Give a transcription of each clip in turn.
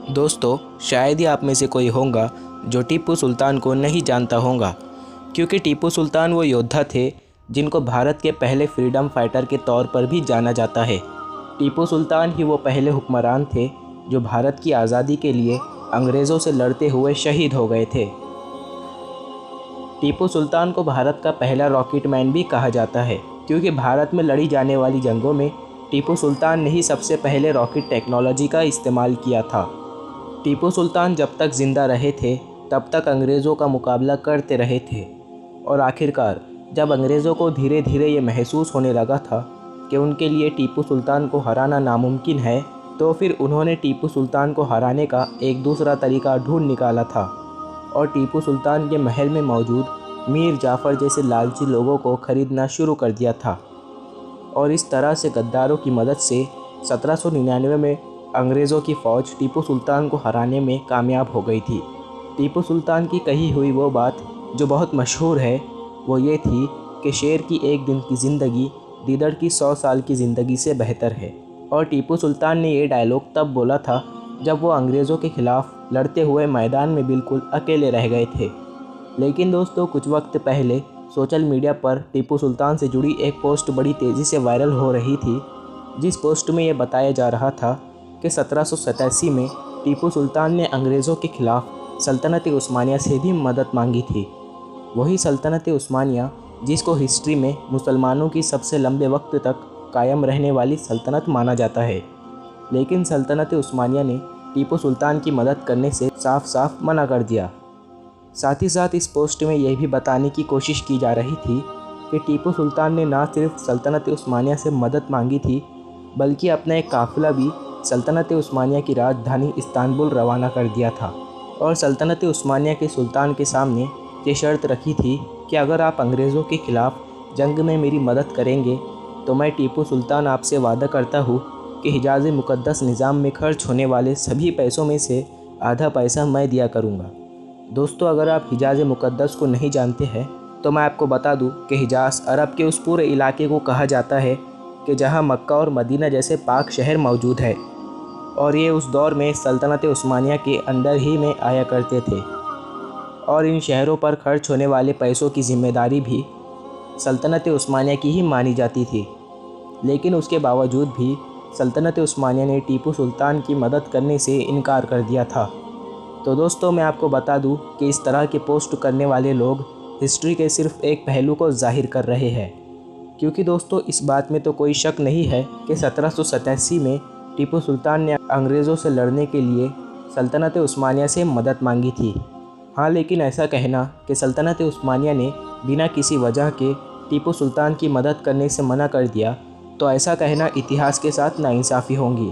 दोस्तों, शायद ही आप में से कोई होगा जो टीपू सुल्तान को नहीं जानता होगा, क्योंकि टीपू सुल्तान वो योद्धा थे जिनको भारत के पहले फ्रीडम फाइटर के तौर पर भी जाना जाता है। टीपू सुल्तान ही वो पहले हुक्मरान थे जो भारत की आज़ादी के लिए अंग्रेज़ों से लड़ते हुए शहीद हो गए थे। टीपू सुल्तान को भारत का पहला रॉकेट मैन भी कहा जाता है, क्योंकि भारत में लड़ी जाने वाली जंगों में टीपू सुल्तान ने ही सबसे पहले रॉकेट टेक्नोलॉजी का इस्तेमाल किया था। टीपू सुल्तान जब तक ज़िंदा रहे थे तब तक अंग्रेज़ों का मुकाबला करते रहे थे, और आखिरकार जब अंग्रेज़ों को धीरे धीरे ये महसूस होने लगा था कि उनके लिए टीपू सुल्तान को हराना नामुमकिन है, तो फिर उन्होंने टीपू सुल्तान को हराने का एक दूसरा तरीका ढूंढ निकाला था और टीपू सुल्तान के महल में मौजूद मीर जाफ़र जैसे लालची लोगों को ख़रीदना शुरू कर दिया था। और इस तरह से गद्दारों की मदद से 1799 में अंग्रेज़ों की फ़ौज टीपू सुल्तान को हराने में कामयाब हो गई थी। टीपू सुल्तान की कही हुई वो बात जो बहुत मशहूर है वो ये थी कि शेर की एक दिन की ज़िंदगी गीदड़ की 100 साल की ज़िंदगी से बेहतर है। और टीपू सुल्तान ने ये डायलॉग तब बोला था जब वो अंग्रेज़ों के ख़िलाफ़ लड़ते हुए मैदान में बिल्कुल अकेले रह गए थे। लेकिन दोस्तों, कुछ वक्त पहले सोशल मीडिया पर टीपू सुल्तान से जुड़ी एक पोस्ट बड़ी तेज़ी से वायरल हो रही थी, जिस पोस्ट में ये बताया जा रहा था कि 1787 में टीपू सुल्तान ने अंग्रेज़ों के ख़िलाफ़ सल्तनत उस्मानिया से भी मदद मांगी थी। वही सल्तनत उस्मानिया जिसको हिस्ट्री में मुसलमानों की सबसे लंबे वक्त तक कायम रहने वाली सल्तनत माना जाता है। लेकिन सल्तनत उस्मानिया ने टीपू सुल्तान की मदद करने से साफ साफ मना कर दिया। साथ ही साथ इस पोस्ट में यह भी बताने की कोशिश की जा रही थी कि टीपू सुल्तान ने ना सिर्फ सल्तनत उस्मानिया से मदद मांगी थी, बल्कि अपना एक काफ़िला भी सल्तनत उस्मानिया की राजधानी इस्तांबुल रवाना कर दिया था। और सल्तनत उस्मानिया के सुल्तान के सामने ये शर्त रखी थी कि अगर आप अंग्रेज़ों के ख़िलाफ़ जंग में मेरी मदद करेंगे तो मैं टीपू सुल्तान आपसे वादा करता हूँ कि हिजाज़ मुक़द्दस निज़ाम में खर्च होने वाले सभी पैसों में से आधा पैसा मैं दिया करूँगा। दोस्तों, अगर आप हिजाज़ मुक़द्दस को नहीं जानते हैं तो मैं आपको बता दूं कि हिजाज़ अरब के उस पूरे इलाके को कहा जाता है कि जहां मक्का और मदीना जैसे पाक शहर मौजूद है, और ये उस दौर में सल्तनत उस्मानिया के अंडर ही में आया करते थे। और इन शहरों पर खर्च होने वाले पैसों की ज़िम्मेदारी भी सल्तनत उस्मानिया की ही मानी जाती थी। लेकिन उसके बावजूद भी सल्तनत उस्मानिया ने टीपू सुल्तान की मदद करने से इनकार कर दिया था। तो दोस्तों, मैं आपको बता दूं कि इस तरह के पोस्ट करने वाले लोग हिस्ट्री के सिर्फ एक पहलू को जाहिर कर रहे हैं, क्योंकि दोस्तों इस बात में तो कोई शक नहीं है कि 1787 में टीपू सुल्तान ने अंग्रेज़ों से लड़ने के लिए सल्तनत उस्मानिया से मदद मांगी थी। हाँ, लेकिन ऐसा कहना कि सल्तनत उस्मानिया ने बिना किसी वजह के टीपू सुल्तान की मदद करने से मना कर दिया, तो ऐसा कहना इतिहास के साथ नाइंसाफ़ी होगी।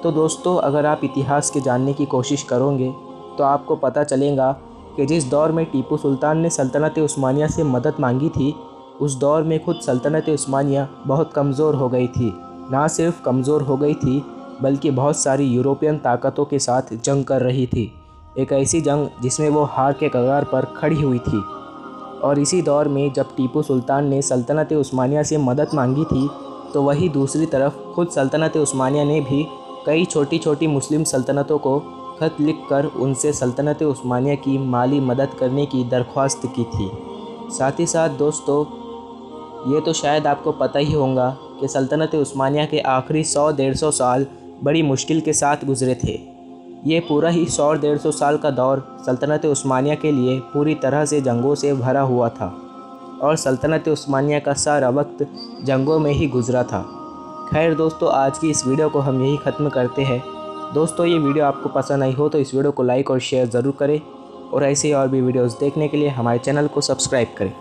तो दोस्तों, अगर आप इतिहास के जानने की कोशिश करोगे तो आपको पता चलेगा कि जिस दौर में टीपू सुल्तान ने सल्तनत उस्मानिया से मदद मांगी थी, उस दौर में खुद सल्तनत उस्मानिया बहुत कमज़ोर हो गई थी। ना सिर्फ कमज़ोर हो गई थी, बल्कि बहुत सारी यूरोपियन ताकतों के साथ जंग कर रही थी। एक ऐसी जंग जिसमें वो हार के कगार पर खड़ी हुई थी। और इसी दौर में जब टीपू सुल्तान ने सल्तनत उस्मानिया से मदद मांगी थी, तो वही दूसरी तरफ खुद सल्तनत उस्मानिया ने भी कई छोटी छोटी मुस्लिम सल्तनतों को खत लिखकर उनसे सल्तनत उस्मानिया की माली मदद करने की दरख्वास्त की थी। साथ ही साथ दोस्तों, ये तो शायद आपको पता ही होगा कि सल्तनत उस्मानिया के आखिरी 100-150 साल बड़ी मुश्किल के साथ गुजरे थे। ये पूरा ही 100-150 साल का दौर सल्तनत उस्मानिया के लिए पूरी तरह से जंगों से भरा हुआ था, और सल्तनत उस्मानिया का सारा वक्त जंगों में ही गुजरा था। खैर दोस्तों, आज की इस वीडियो को हम यही ख़त्म करते हैं। दोस्तों, ये वीडियो आपको पसंद आई हो तो इस वीडियो को लाइक और शेयर ज़रूर करें, और ऐसे और भी वीडियोस देखने के लिए हमारे चैनल को सब्सक्राइब करें।